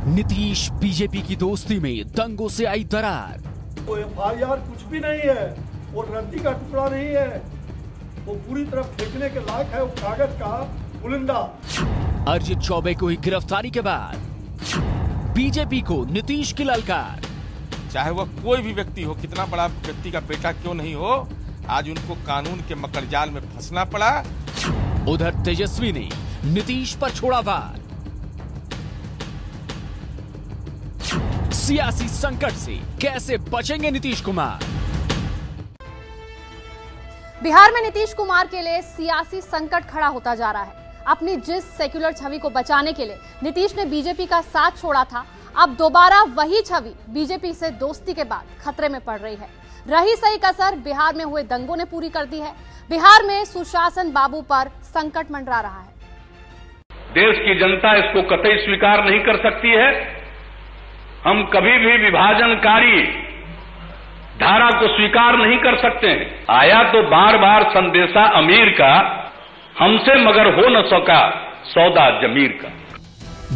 Nitish BJP की दोस्ती में दंगों से आई दरार। वो FIR कुछ भी नहीं है, वो रद्दी का टुकड़ा नहीं है, वो पूरी तरह फेंकने के लायक है, वो कागज का पुलिंदा। अरिजीत चौबे को ही गिरफ्तारी के बाद बीजेपी को नीतीश की ललकार। चाहे वह कोई भी व्यक्ति हो, कितना बड़ा व्यक्ति का बेटा क्यों नहीं हो, आज उनको कानून के मकड़जाल में फंसना पड़ा। उधर तेजस्वी ने नीतीश पर छोड़ा वार। सियासी संकट से कैसे बचेंगे नीतीश कुमार? बिहार में नीतीश कुमार के लिए सियासी संकट खड़ा होता जा रहा है। अपनी जिस सेक्युलर छवि को बचाने के लिए नीतीश ने बीजेपी का साथ छोड़ा था, अब दोबारा वही छवि बीजेपी से दोस्ती के बाद खतरे में पड़ रही है। रही सही कसर बिहार में हुए दंगों ने पूरी कर दी है। बिहार में सुशासन बाबू पर संकट मंडरा रहा है। देश की जनता इसको कतई स्वीकार नहीं कर सकती है। हम कभी भी विभाजनकारी धारा को स्वीकार नहीं कर सकते हैं। आया तो बार बार संदेशा अमीर का, हमसे मगर हो न सका सौदा जमीर का।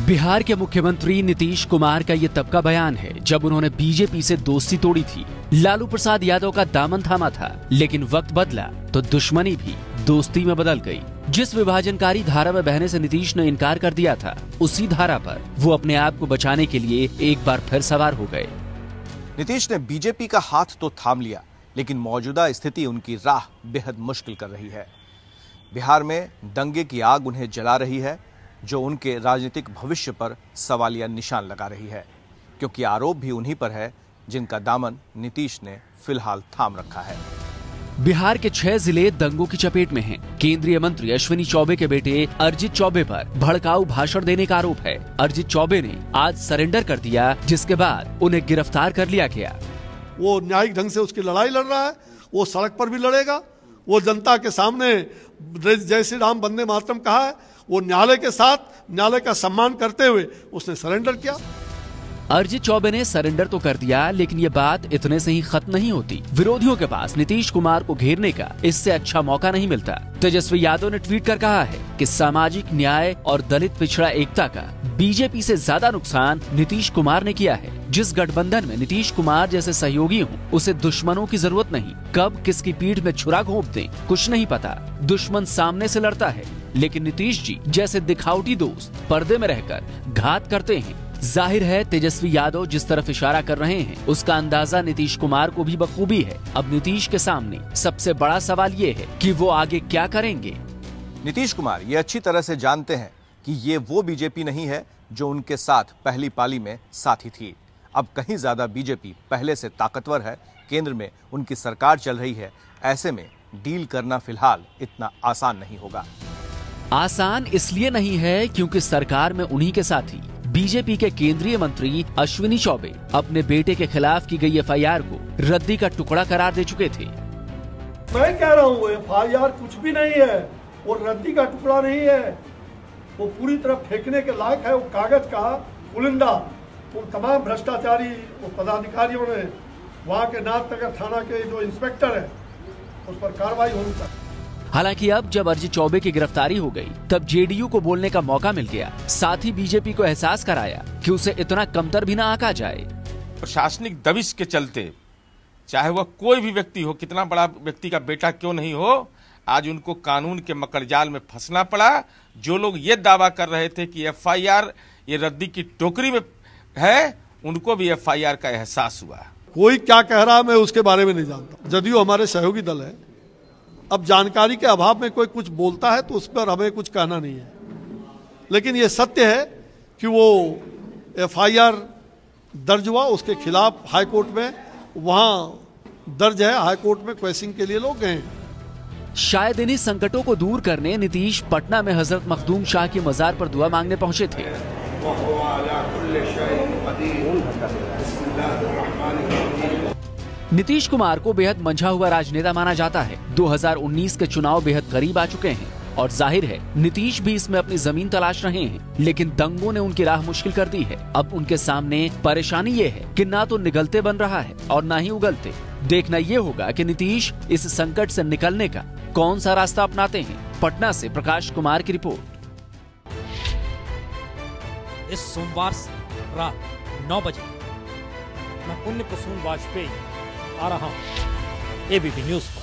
बिहार के मुख्यमंत्री नीतीश कुमार का ये तब का बयान है जब उन्होंने बीजेपी से दोस्ती तोड़ी थी। लालू प्रसाद यादव का दामन थामा था, लेकिन वक्त बदला तो दुश्मनी भी दोस्ती में बदल गई। जिस विभाजनकारी धारा में बहने से नीतीश ने इनकार कर दिया था, उसी धारा पर वो अपने आप को बचाने के लिए एक बार फिर सवार हो गए। नीतीश ने बीजेपी का हाथ तो थाम लिया, लेकिन मौजूदा स्थिति उनकी राह बेहद मुश्किल कर रही है। बिहार में दंगे की आग उन्हें जला रही है, जो उनके राजनीतिक भविष्य पर सवालिया निशान लगा रही है, क्योंकि आरोप भी उन्हीं पर है जिनका दामन नीतीश ने फिलहाल थाम रखा है। बिहार के 6 जिले दंगों की चपेट में हैं। केंद्रीय मंत्री अश्विनी चौबे के बेटे अरिजीत चौबे पर भड़काऊ भाषण देने का आरोप है। अरिजीत चौबे ने आज सरेंडर कर दिया, जिसके बाद उन्हें गिरफ्तार कर लिया गया। वो न्यायिक ढंग से उसकी लड़ाई लड़ रहा है, वो सड़क पर भी लड़ेगा। वो जनता के सामने जय श्री राम वंदे मातरम कहा है, वो न्यायालय के साथ न्यायालय का सम्मान करते हुए उसने सरेंडर किया। अरिजीत चौबे ने सरेंडर तो कर दिया, लेकिन ये बात इतने से ही खत्म नहीं होती। विरोधियों के पास नीतीश कुमार को घेरने का इससे अच्छा मौका नहीं मिलता। तेजस्वी यादव ने ट्वीट कर कहा है कि सामाजिक न्याय और दलित पिछड़ा एकता का बीजेपी से ज्यादा नुकसान नीतीश कुमार ने किया है। जिस गठबंधन में नीतीश कुमार जैसे सहयोगी हों, उसे दुश्मनों की जरूरत नहीं। कब किसकी पीठ में छुरा घोंप दें, कुछ नहीं पता। दुश्मन सामने से लड़ता है, लेकिन नीतीश जी जैसे दिखावटी दोस्त पर्दे में रहकर घात करते हैं। जाहिर है तेजस्वी यादव जिस तरफ इशारा कर रहे हैं, उसका अंदाजा नीतीश कुमार को भी बखूबी है। अब नीतीश के सामने सबसे बड़ा सवाल ये है कि वो आगे क्या करेंगे। नीतीश कुमार ये अच्छी तरह से जानते हैं कि ये वो बीजेपी नहीं है जो उनके साथ पहली पाली में साथी थी। अब कहीं ज्यादा बीजेपी पहले से ताकतवर है, केंद्र में उनकी सरकार चल रही है। ऐसे में डील करना फिलहाल इतना आसान नहीं होगा। आसान इसलिए नहीं है क्योंकि सरकार में उन्हीं के साथी बीजेपी के केंद्रीय मंत्री अश्विनी चौबे अपने बेटे के खिलाफ की गई FIR को रद्दी का टुकड़ा करार दे चुके थे। मैं कह रहा हूँ FIR कुछ भी नहीं है, वो रद्दी का टुकड़ा नहीं है, वो पूरी तरह फेंकने के लायक है, वो कागज का पुलिंदा। उन तमाम भ्रष्टाचारी पदाधिकारियों ने, वहाँ के नाथनगर थाना के जो इंस्पेक्टर है, उस पर कार्रवाई होनी चाहिए। हालांकि अब जब अरिजीत चौबे की गिरफ्तारी हो गई, तब JDU को बोलने का मौका मिल गया। साथ ही बीजेपी को एहसास कराया कि उसे इतना कमतर भी ना आंका जाए। प्रशासनिक दबिश के चलते, चाहे वह कोई भी व्यक्ति हो, कितना बड़ा व्यक्ति का बेटा क्यों नहीं हो, आज उनको कानून के मकड़जाल में फंसना पड़ा। जो लोग ये दावा कर रहे थे कि FIR ये रद्दी की टोकरी में है, उनको भी FIR का एहसास हुआ। कोई क्या कह रहा है मैं उसके बारे में नहीं जानता। जदयू हमारे सहयोगी दल है। अब जानकारी के अभाव में कोई कुछ बोलता है तो उस पर हमें कुछ कहना नहीं है, लेकिन ये सत्य है कि वो FIR दर्ज हुआ उसके खिलाफ हाई कोर्ट में, वहां दर्ज है। हाई कोर्ट में क्वेश्चन के लिए लोग गए। शायद इन्हीं संकटों को दूर करने नीतीश पटना में हजरत मखदूम शाह की मजार पर दुआ मांगने पहुंचे थे। नीतीश कुमार को बेहद मंझा हुआ राजनेता माना जाता है। 2019 के चुनाव बेहद करीब आ चुके हैं और जाहिर है नीतीश भी इसमें अपनी जमीन तलाश रहे हैं, लेकिन दंगों ने उनकी राह मुश्किल कर दी है। अब उनके सामने परेशानी ये है कि ना तो निगलते बन रहा है और ना ही उगलते। देखना ये होगा कि नीतीश इस संकट से निकलने का कौन सा रास्ता अपनाते हैं। पटना से प्रकाश कुमार की रिपोर्ट। इस सोमवार से रात 9 बजे मैं पुण्य कुसुम वाजपेयी आ रहा हूं एबीपी न्यूज पर।